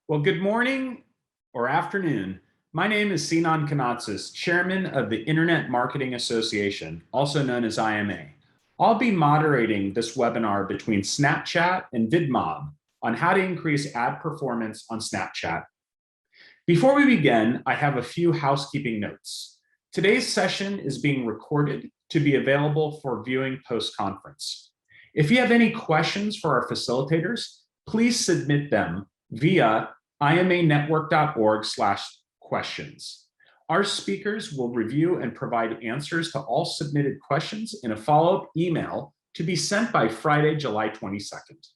Well, good morning or afternoon. My name is Sinan Kanatsis, Chairman of the Internet Marketing Association, also known as IMA. I'll be moderating this webinar between Snapchat and VidMob on how to increase ad performance on Snapchat. Before we begin, I have a few housekeeping notes. Today's session is being recorded to be available for viewing post-conference. If you have any questions for our facilitators, please submit them via imanetwork.org/questions. Our speakers will review and provide answers to all submitted questions in a follow-up email to be sent by Friday, July 22nd.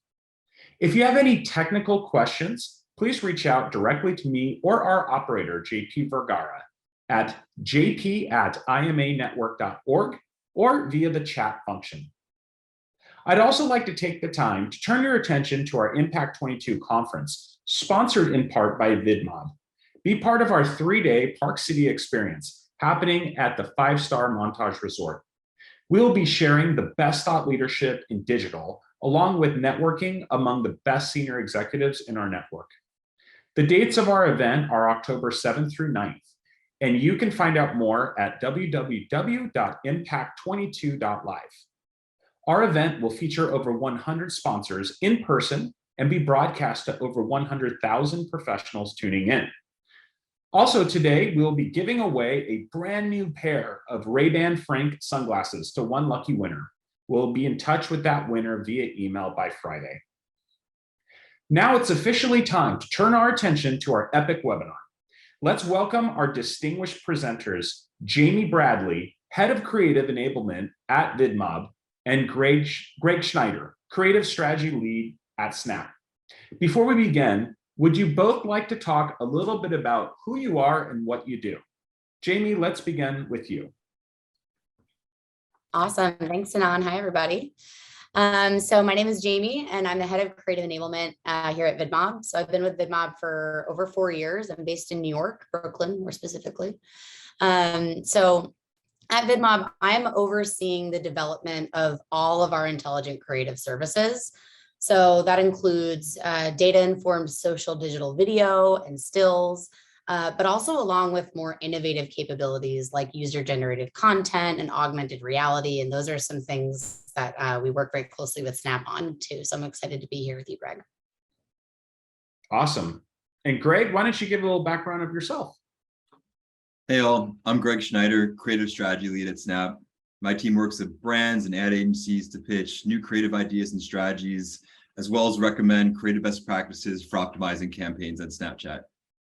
If you have any technical questions, please reach out directly to me or our operator, JP Vergara, at jp@imanetwork.org or via the chat function. I'd also like to take the time to turn your attention to our Impact 22 conference, sponsored in part by VidMob. Be part of our 3-day Park City experience happening at the 5-star Montage Resort. We'll be sharing the best thought leadership in digital, along with networking among the best senior executives in our network. The dates of our event are October 7th through 9th, and you can find out more at www.impact22.live. Our event will feature over 100 sponsors in person and be broadcast to over 100,000 professionals tuning in. Also today, we'll be giving away a brand new pair of Ray-Ban Frank sunglasses to one lucky winner. We'll be in touch with that winner via email by Friday. Now it's officially time to turn our attention to our epic webinar. Let's welcome our distinguished presenters, Jamie Bradley, Head of Creative Enablement at VidMob, and Greg Schneider, Creative Strategy Lead at Snap. Before we begin, would you both like to talk a little bit about who you are and what you do? Jamie, let's begin with you. Awesome. Thanks, Sinan. Hi, everybody. So my name is Jamie, and I'm the head of creative enablement here at VidMob. So I've been with VidMob for over 4 years. I'm based in New York, Brooklyn, more specifically. So at VidMob, I'm overseeing the development of all of our intelligent creative services. So that includes data-informed social digital video and stills, but also along with more innovative capabilities like user-generated content and augmented reality. And those are some things that we work very closely with Snap on too. So I'm excited to be here with you, Greg. Awesome. And Greg, why don't you give a little background of yourself? Hey all, I'm Greg Schneider, Creative Strategy Lead at Snap. My team works with brands and ad agencies to pitch new creative ideas and strategies, as well as recommend creative best practices for optimizing campaigns at Snapchat.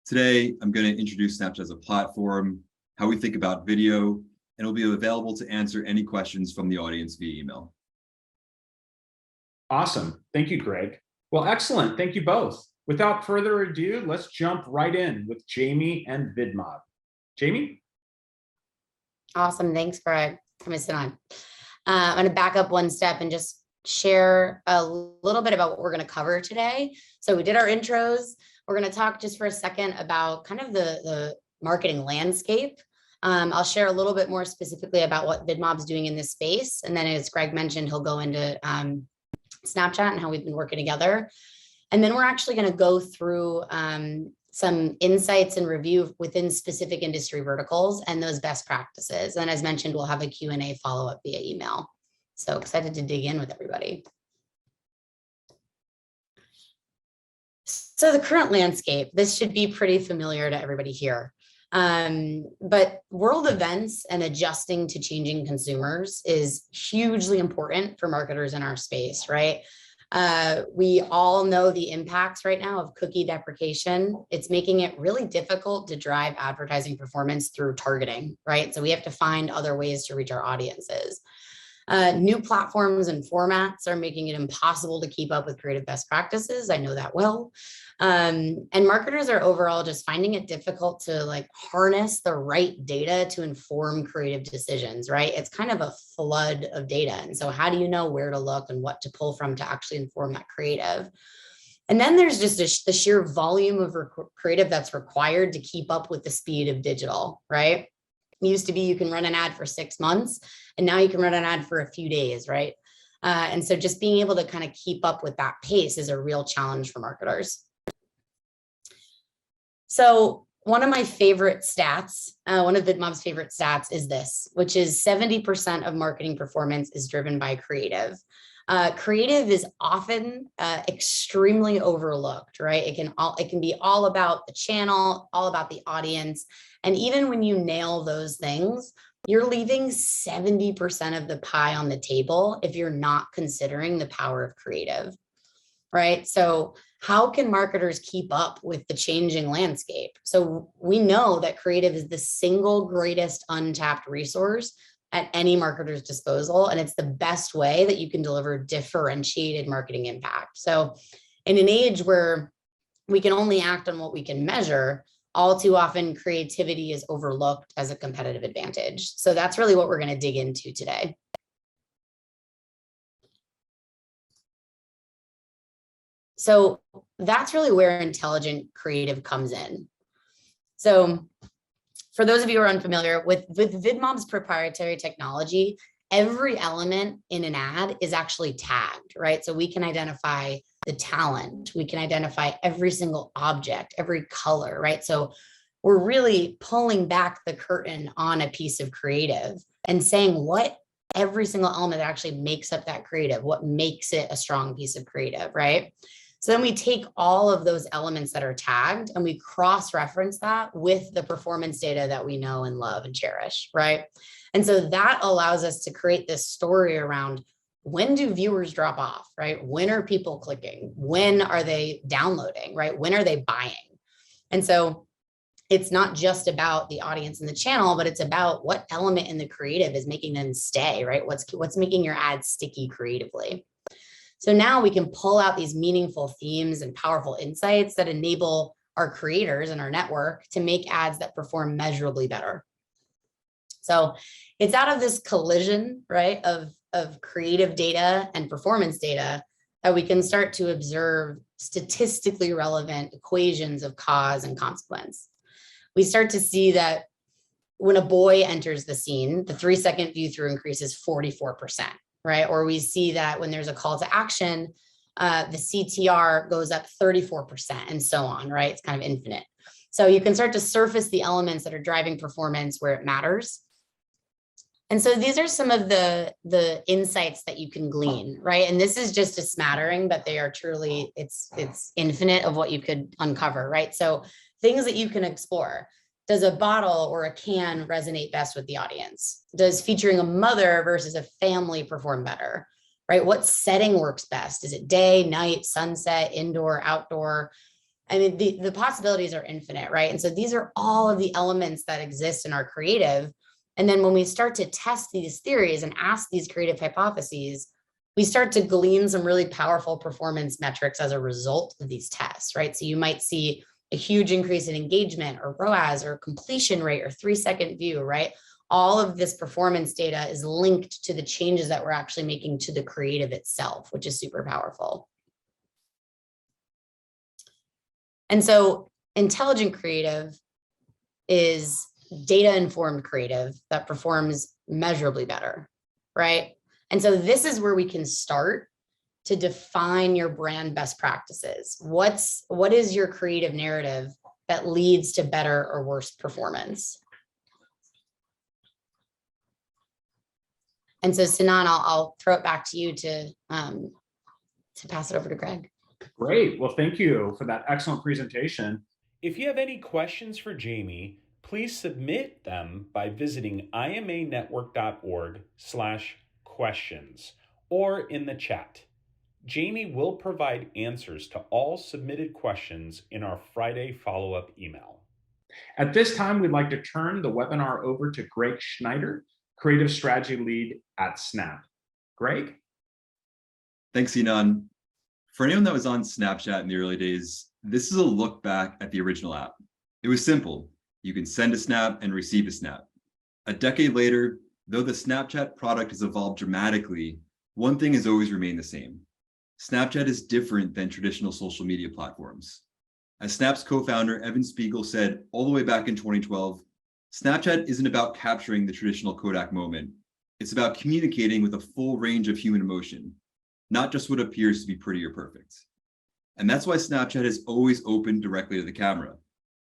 Today, I'm going to introduce Snapchat as a platform, how we think about video, and it'll be available to answer any questions from the audience via email. Awesome. Thank you, Greg. Well, excellent. Thank you both. Without further ado, let's jump right in with Jamie and VidMob. Jamie? Awesome. Thanks, Greg. I'm going to back up one step and just share a little bit about what we're going to cover today. So we did our intros. We're going to talk just for a second about kind of the marketing landscape. I'll share a little bit more specifically about what VidMob's doing in this space. And then as Greg mentioned, he'll go into Snapchat and how we've been working together. And then we're actually going to go through some insights and review within specific industry verticals and those best practices. And as mentioned, we'll have a Q&A follow-up via email. So excited to dig in with everybody. So the current landscape, this should be pretty familiar to everybody here. But world events and adjusting to changing consumers is hugely important for marketers in our space, right? We all know the impacts right now of cookie deprecation. It's making it really difficult to drive advertising performance through targeting, right? So we have to find other ways to reach our audiences. New platforms and formats are making it impossible to keep up with creative best practices. I know that well. And marketers are overall just finding it difficult to harness the right data to inform creative decisions, right? It's kind of a flood of data. And so how do you know where to look and what to pull from to actually inform that creative? And then there's just the sheer volume of creative that's required to keep up with the speed of digital, right? It used to be you can run an ad for 6 months, and now you can run an ad for a few days, right? And so just being able to kind of keep up with that pace is a real challenge for marketers. So one of my favorite stats, one of VidMob's favorite stats is this, which is 70% of marketing performance is driven by creative. Creative is often extremely overlooked, right? It can be all about the channel, all about the audience. And even when you nail those things, you're leaving 70% of the pie on the table if you're not considering the power of creative, right? So how can marketers keep up with the changing landscape? So we know that creative is the single greatest untapped resource at any marketer's disposal. And it's the best way that you can deliver differentiated marketing impact. So in an age where we can only act on what we can measure, all too often creativity is overlooked as a competitive advantage. So that's really what we're going to dig into today. So that's really where intelligent creative comes in. So for those of you who are unfamiliar with VidMob's proprietary technology, every element in an ad is actually tagged, right? So we can identify the talent, we can identify every single object, every color, right? So we're really pulling back the curtain on a piece of creative and saying what every single element that actually makes up that creative, what makes it a strong piece of creative, right? So then we take all of those elements that are tagged and we cross-reference that with the performance data that we know and love and cherish, right? And so that allows us to create this story around when do viewers drop off, right? When are people clicking? When are they downloading, right? When are they buying? And so it's not just about the audience and the channel, but it's about what element in the creative is making them stay, right? What's making your ad sticky creatively? So now we can pull out these meaningful themes and powerful insights that enable our creators and our network to make ads that perform measurably better. So it's out of this collision, right, of creative data and performance data that we can start to observe statistically relevant equations of cause and consequence. We start to see that when a boy enters the scene, the 3-second view through increases 44%. Right? Or we see that when there's a call to action, the CTR goes up 34% and so on, right? It's kind of infinite. So you can start to surface the elements that are driving performance where it matters. And so these are some of the insights that you can glean, right? And this is just a smattering, but they are truly, it's infinite of what you could uncover, right? So things that you can explore. Does a bottle or a can resonate best with the audience? Does featuring a mother versus a family perform better, right? What setting works best? Is it day, night, sunset, indoor, outdoor? I mean, the possibilities are infinite, right? And so these are all of the elements that exist in our creative. And then when we start to test these theories and ask these creative hypotheses, we start to glean some really powerful performance metrics as a result of these tests, right? So you might see a huge increase in engagement or ROAS or completion rate or 3-second view, right? All of this performance data is linked to the changes that we're actually making to the creative itself, which is super powerful. And so intelligent creative is data-informed creative that performs measurably better, right? And so this is where we can start to define your brand best practices. What is your creative narrative that leads to better or worse performance? And so Sinan, I'll throw it back to you to pass it over to Greg. Great. Well, thank you for that excellent presentation. If you have any questions for Jamie, please submit them by visiting imanetwork.org/questions or in the chat. Jamie will provide answers to all submitted questions in our Friday follow-up email. At this time, we'd like to turn the webinar over to Greg Schneider, Creative Strategy Lead at Snap. Greg? Thanks, Sinan. For anyone that was on Snapchat in the early days, this is a look back at the original app. It was simple. You can send a snap and receive a snap. A decade later, though the Snapchat product has evolved dramatically, one thing has always remained the same. Snapchat is different than traditional social media platforms. As Snap's co-founder, Evan Spiegel, said all the way back in 2012, Snapchat isn't about capturing the traditional Kodak moment. It's about communicating with a full range of human emotion, not just what appears to be pretty or perfect. And that's why Snapchat has always opened directly to the camera.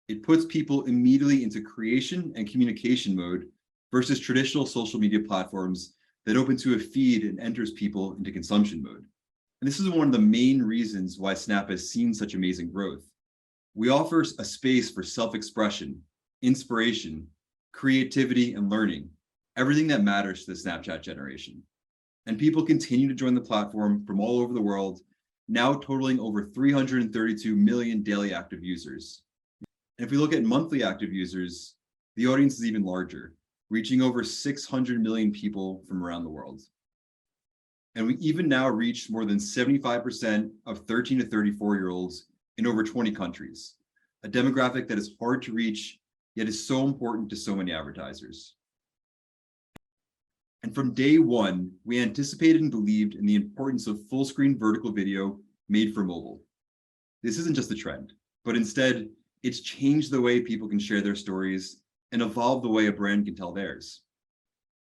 It puts people immediately into creation and communication mode versus traditional social media platforms that open to a feed and enters people into consumption mode. And this is one of the main reasons why Snap has seen such amazing growth. We offer a space for self-expression, inspiration, creativity, and learning, everything that matters to the Snapchat generation. And people continue to join the platform from all over the world, now totaling over 332 million daily active users. And if we look at monthly active users, the audience is even larger, reaching over 600 million people from around the world. And we even now reach more than 75% of 13 to 34-year-olds in over 20 countries, a demographic that is hard to reach, yet is so important to so many advertisers. And from day one, we anticipated and believed in the importance of full-screen vertical video made for mobile. This isn't just a trend, but instead, it's changed the way people can share their stories and evolve the way a brand can tell theirs.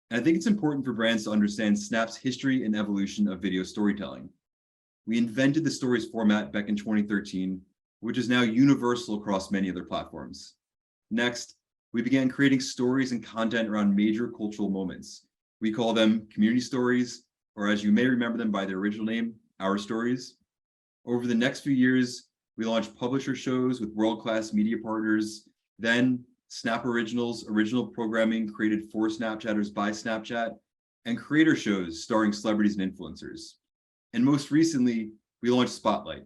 And I think it's important for brands to understand Snap's history and evolution of video storytelling. We invented the stories format back in 2013, which is now universal across many other platforms. Next, we began creating stories and content around major cultural moments. We call them community stories, or as you may remember them by their original name, Our Stories. Over the next few years, we launched publisher shows with world-class media partners, then Snap Originals, original programming created for Snapchatters by Snapchat, and creator shows starring celebrities and influencers. And most recently, we launched Spotlight,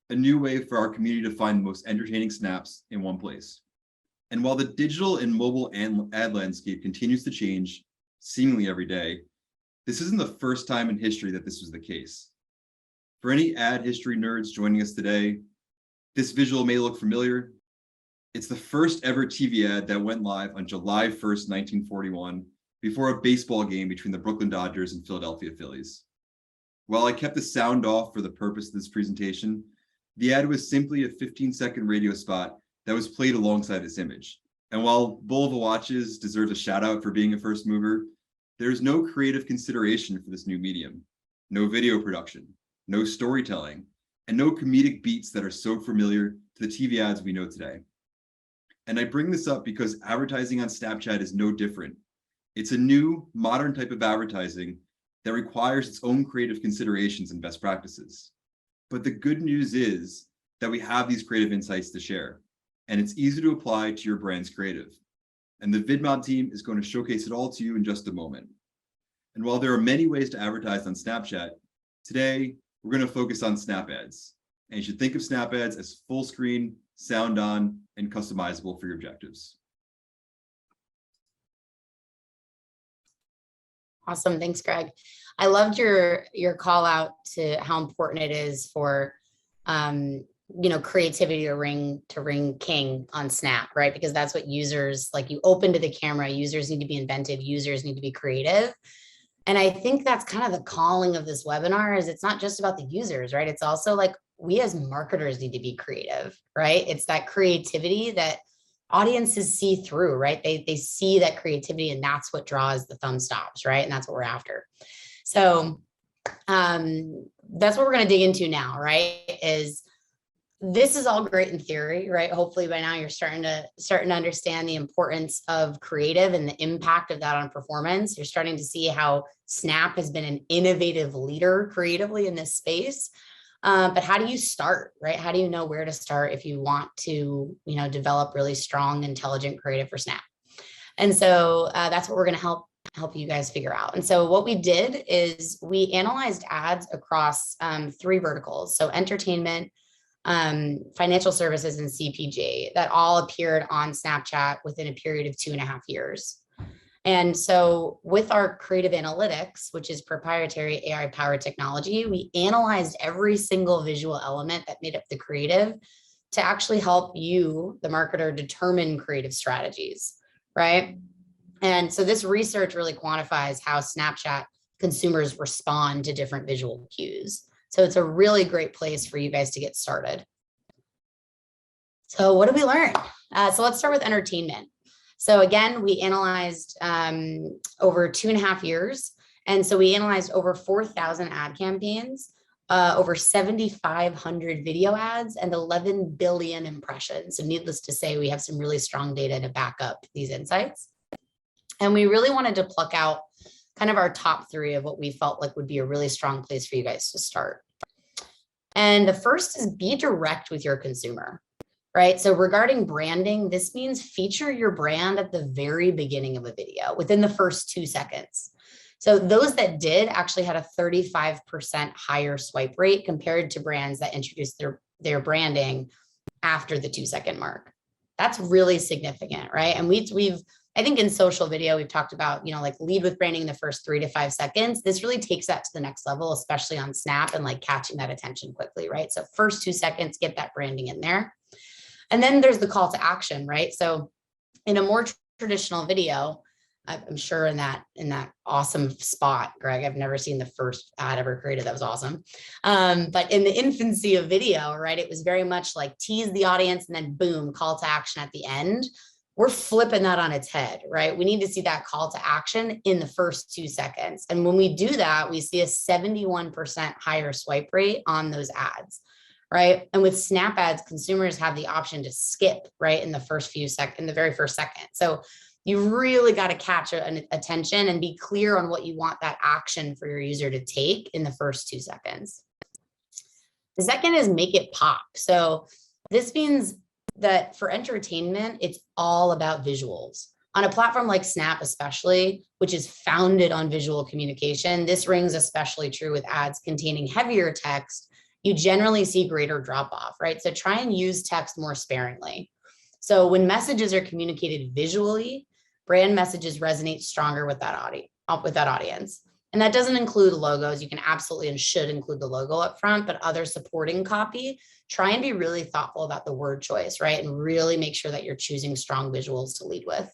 a new way for our community to find the most entertaining snaps in one place. And while the digital and mobile ad landscape continues to change seemingly every day, this isn't the first time in history that this was the case. For any ad history nerds joining us today, this visual may look familiar. It's the first ever TV ad that went live on July 1st, 1941, before a baseball game between the Brooklyn Dodgers and Philadelphia Phillies. While I kept the sound off for the purpose of this presentation, the ad was simply a 15-second radio spot that was played alongside this image. And while Bulova Watches deserves a shout out for being a first mover, there's no creative consideration for this new medium, no video production, no storytelling, and no comedic beats that are so familiar to the TV ads we know today. And I bring this up because advertising on Snapchat is no different. It's a new, modern type of advertising that requires its own creative considerations and best practices. But the good news is that we have these creative insights to share, and it's easy to apply to your brand's creative. And the VidMob team is going to showcase it all to you in just a moment. And while there are many ways to advertise on Snapchat, today we're going to focus on Snap Ads. And you should think of Snap Ads as full screen, sound on, and customizable for your objectives. Awesome. Thanks, Greg. I loved your call out to how important it is for creativity to ring king on Snap, right? Because that's what users, like, you open to the camera, users need to be inventive, users need to be creative. And I think that's kind of the calling of this webinar, is it's not just about the users, right? It's also like we as marketers need to be creative, right? It's that creativity that audiences see through, right? They see that creativity, and that's what draws the thumb stops, right? And that's what we're after. So that's what we're going to dig into now, right? This is all great in theory, right? Hopefully by now you're starting to understand the importance of creative and the impact of that on performance. You're starting to see how Snap has been an innovative leader creatively in this space. But how do you start, right? How do you know where to start if you want to, develop really strong, intelligent creative for Snap? And so that's what we're going to help you guys figure out. And so what we did is we analyzed ads across 3 verticals. So entertainment, financial services, and CPG, that all appeared on Snapchat within a period of 2.5 years. And so with our creative analytics, which is proprietary AI-powered technology, we analyzed every single visual element that made up the creative to actually help you, the marketer, determine creative strategies, right? And so this research really quantifies how Snapchat consumers respond to different visual cues. So it's a really great place for you guys to get started. So what did we learn? So let's start with entertainment. So again, we analyzed over 2.5 years. And so we analyzed over 4,000 ad campaigns over 7,500 video ads and 11 billion impressions. So needless to say, we have some really strong data to back up these insights. And we really wanted to pluck out kind of our top 3 of what we felt like would be a really strong place for you guys to start. And the first is be direct with your consumer, right? So regarding branding, this means feature your brand at the very beginning of a video within the first 2 seconds. So those that did actually had a 35% higher swipe rate compared to brands that introduced their branding after the 2-second mark. That's really significant, right? And we've I think in social video, we've talked about, like lead with branding in the first 3 to 5 seconds. This really takes that to the next level, especially on Snap and like catching that attention quickly, right? So first 2 seconds, get that branding in there. And then there's the call to action, right? So in a more traditional video, I'm sure in that awesome spot, Greg, I've never seen the first ad ever created. That was awesome. But in the infancy of video, right, it was very much like tease the audience and then boom, call to action at the end. We're flipping that on its head, right? We need to see that call to action in the first 2 seconds. And when we do that, we see a 71% higher swipe rate on those ads, right? And with Snap ads, consumers have the option to skip, right, in the very first second. So you really got to catch an attention and be clear on what you want that action for your user to take in the first 2 seconds. The second is make it pop. So this means that for entertainment, it's all about visuals. On a platform like Snap, especially, which is founded on visual communication, this rings especially true with ads containing heavier text. You generally see greater drop off, right? So try and use text more sparingly. So when messages are communicated visually, brand messages resonate stronger with that audience. And that doesn't include logos. You can absolutely and should include the logo up front, but other supporting copy, try and be really thoughtful about the word choice, right? And really make sure that you're choosing strong visuals to lead with.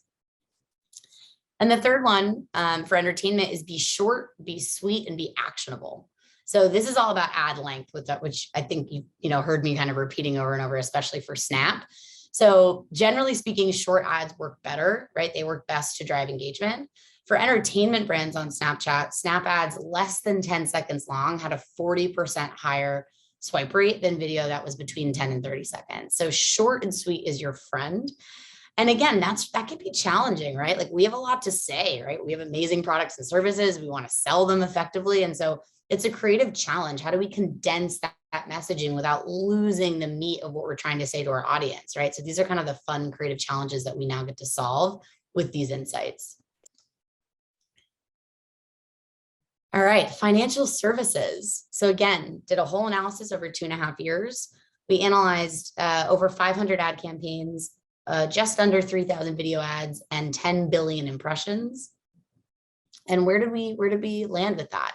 And the third one for entertainment is be short, be sweet, and be actionable. So this is all about ad length, which I think you heard me kind of repeating over and over, especially for Snap. So generally speaking, short ads work better, right? They work best to drive engagement. For entertainment brands on Snapchat, Snap ads less than 10 seconds long had a 40% higher swipe rate than video that was between 10 and 30 seconds. So short and sweet is your friend. And again, that can be challenging, right? Like we have a lot to say, right? We have amazing products and services. We want to sell them effectively. And so it's a creative challenge. How do we condense that messaging without losing the meat of what we're trying to say to our audience, right? So these are kind of the fun creative challenges that we now get to solve with these insights. All right, financial services. So again, did a whole analysis over 2.5 years. We analyzed over 500 ad campaigns, just under 3,000 video ads, and 10 billion impressions. And where did we land with that?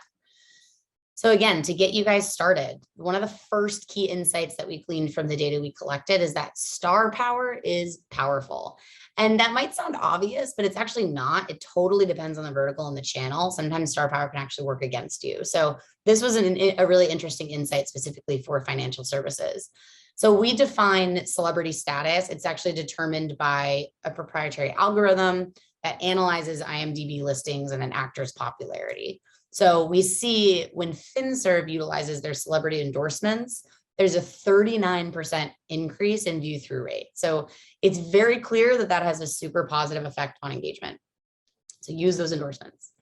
So again, to get you guys started, one of the first key insights that we gleaned from the data we collected is that star power is powerful. And that might sound obvious, but it's actually not. It totally depends on the vertical and the channel. Sometimes star power can actually work against you. So this was a really interesting insight specifically for financial services. So we define celebrity status. It's actually determined by a proprietary algorithm that analyzes IMDb listings and an actor's popularity. So we see when FinServ utilizes their celebrity endorsements, there's a 39% increase in view through rate. So it's very clear that that has a super positive effect on engagement. So use those endorsements.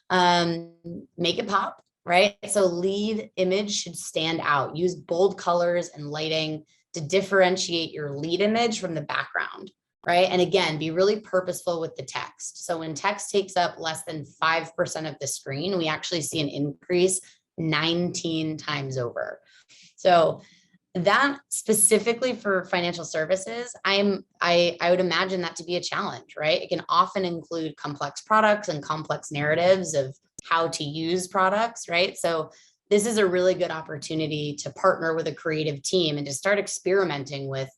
Make it pop, right? So lead image should stand out. Use bold colors and lighting to differentiate your lead image from the background, right? And again, be really purposeful with the text. So when text takes up less than 5% of the screen, we actually see an increase 19 times over. So that specifically for financial services, I would imagine that to be a challenge, right? It can often include complex products and complex narratives of how to use products, right? So this is a really good opportunity to partner with a creative team and to start experimenting with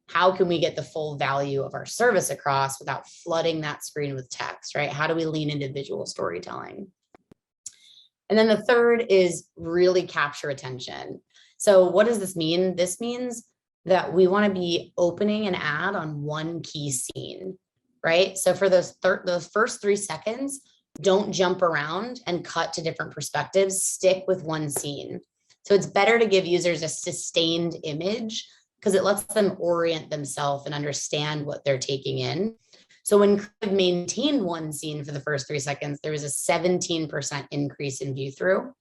how can we get the full value of our service across without flooding that screen with text, right? How do we lean into visual storytelling? And then the third is really capture attention. So what does this mean? This means that we want to be opening an ad on one key scene, right? So for those first 3 seconds, don't jump around and cut to different perspectives, stick with one scene. So it's better to give users a sustained image because it lets them orient themselves and understand what they're taking in. So when Crave maintained one scene for the first 3 seconds, there was a 17% increase in view through.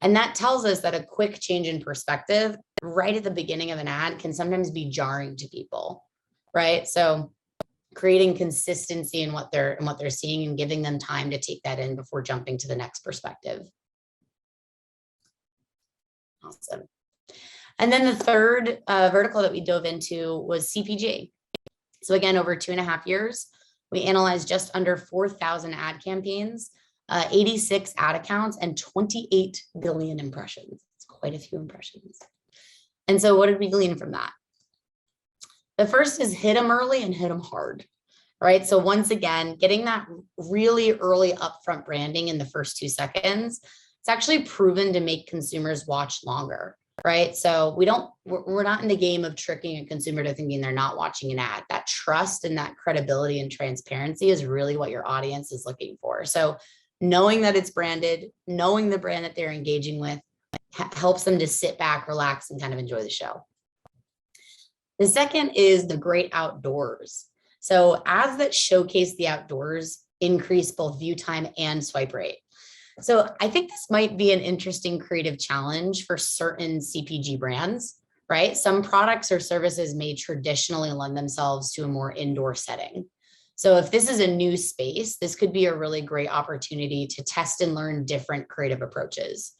And that tells us that a quick change in perspective right at the beginning of an ad can sometimes be jarring to people, right? So creating consistency in what they're seeing and giving them time to take that in before jumping to the next perspective. Awesome. And then the third vertical that we dove into was CPG. So again, over 2.5 years, we analyzed just under 4,000 ad campaigns, 86 ad accounts, and 28 billion impressions. It's quite a few impressions. And so what did we glean from that? The first is hit them early and hit them hard, right? So once again, getting that really early upfront branding in the first 2 seconds, it's actually proven to make consumers watch longer, right? So we're not in the game of tricking a consumer to thinking they're not watching an ad. That trust and that credibility and transparency is really what your audience is looking for. So knowing that it's branded, knowing the brand that they're engaging with helps them to sit back, relax, and kind of enjoy the show. The second is the great outdoors. So ads that showcase the outdoors increase both view time and swipe rate. So I think this might be an interesting creative challenge for certain CPG brands, right? Some products or services may traditionally lend themselves to a more indoor setting. So if this is a new space, this could be a really great opportunity to test and learn different creative approaches.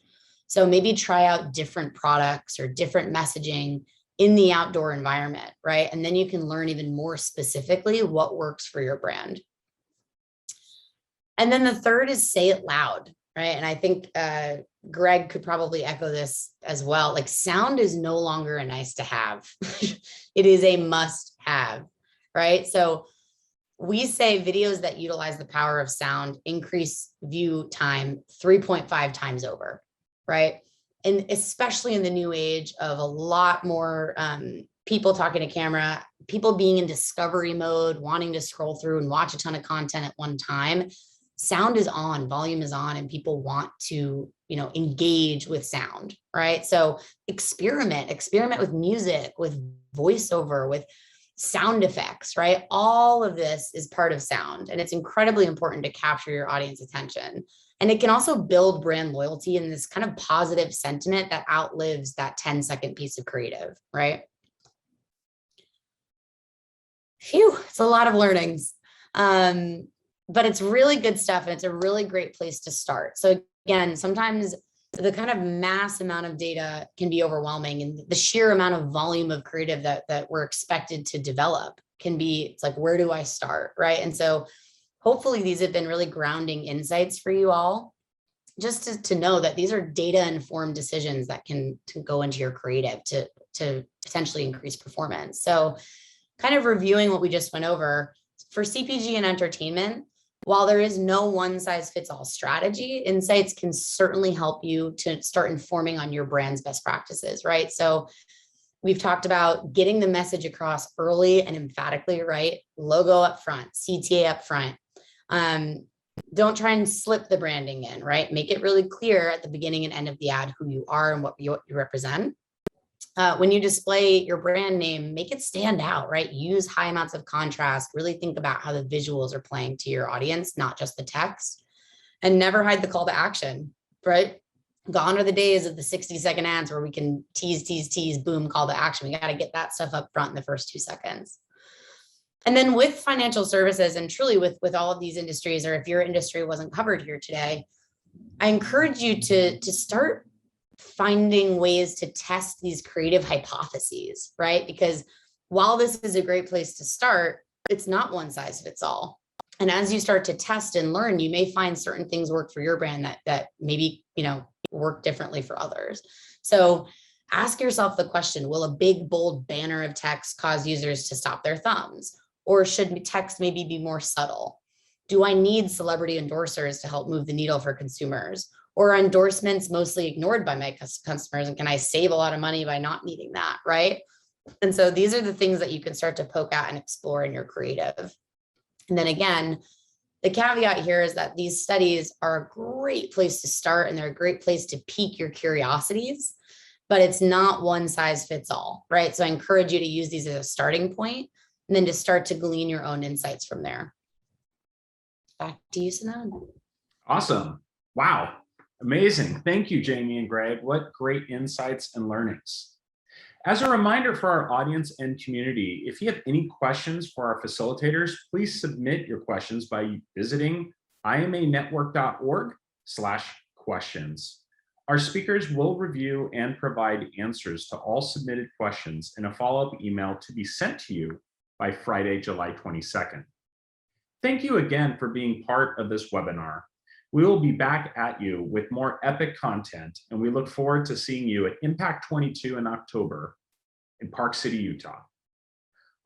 So maybe try out different products or different messaging in the outdoor environment, right? And then you can learn even more specifically what works for your brand. And then the third is say it loud, right? And I think Greg could probably echo this as well. Like sound is no longer a nice to have. It is a must have, right? So we say videos that utilize the power of sound increase view time 3.5 times over, right? And especially in the new age of a lot more people talking to camera, people being in discovery mode, wanting to scroll through and watch a ton of content at one time, sound is on, volume is on, and people want to, engage with sound, right? So experiment with music, with voiceover, with sound effects, right? All of this is part of sound, and it's incredibly important to capture your audience attention. And it can also build brand loyalty in this kind of positive sentiment that outlives that 10-second piece of creative, right? Phew, it's a lot of learnings. But it's really good stuff, and it's a really great place to start. So again, sometimes the kind of mass amount of data can be overwhelming, and the sheer amount of volume of creative that we're expected to develop can be, it's like, where do I start, right? And so hopefully these have been really grounding insights for you all, just to know that these are data-informed decisions that can go into your creative to potentially increase performance. So kind of reviewing what we just went over, for CPG and entertainment, while there is no one-size-fits-all strategy, insights can certainly help you to start informing on your brand's best practices, right? So we've talked about getting the message across early and emphatically, right? Logo up front, CTA up front. Don't try and slip the branding in, right? Make it really clear at the beginning and end of the ad who you are and what you represent. When you display your brand name, make it stand out, right? Use high amounts of contrast. Really think about how the visuals are playing to your audience, not just the text. And never hide the call to action, right? Gone are the days of the 60-second ads where we can tease, boom, call to action. We got to get that stuff up front in the first 2 seconds. And then with financial services, and truly with all of these industries, or if your industry wasn't covered here today, I encourage you to start finding ways to test these creative hypotheses, right? Because while this is a great place to start, it's not one size fits all. And as you start to test and learn, you may find certain things work for your brand that maybe, work differently for others. So ask yourself the question, will a big, bold banner of text cause users to stop their thumbs? Or should text maybe be more subtle? Do I need celebrity endorsers to help move the needle for consumers? Or are endorsements mostly ignored by my customers? And can I save a lot of money by not needing that, right? And so these are the things that you can start to poke at and explore in your creative. And then again, the caveat here is that these studies are a great place to start, and they're a great place to pique your curiosities. but it's not one size fits all, right? So I encourage you to use these as a starting point and then to start to glean your own insights from there. Back to you, Sinan. Awesome. Wow. Amazing. Thank you, Jamie and Greg. What great insights and learnings. As a reminder for our audience and community, if you have any questions for our facilitators, please submit your questions by visiting imanetwork.org/questions. Our speakers will review and provide answers to all submitted questions in a follow-up email to be sent to you by Friday, July 22nd. Thank you again for being part of this webinar. We will be back at you with more epic content, and we look forward to seeing you at Impact 22 in October in Park City, Utah.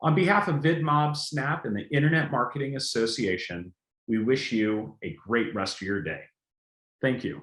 On behalf of VidMob, Snap, and the Internet Marketing Association, we wish you a great rest of your day. Thank you.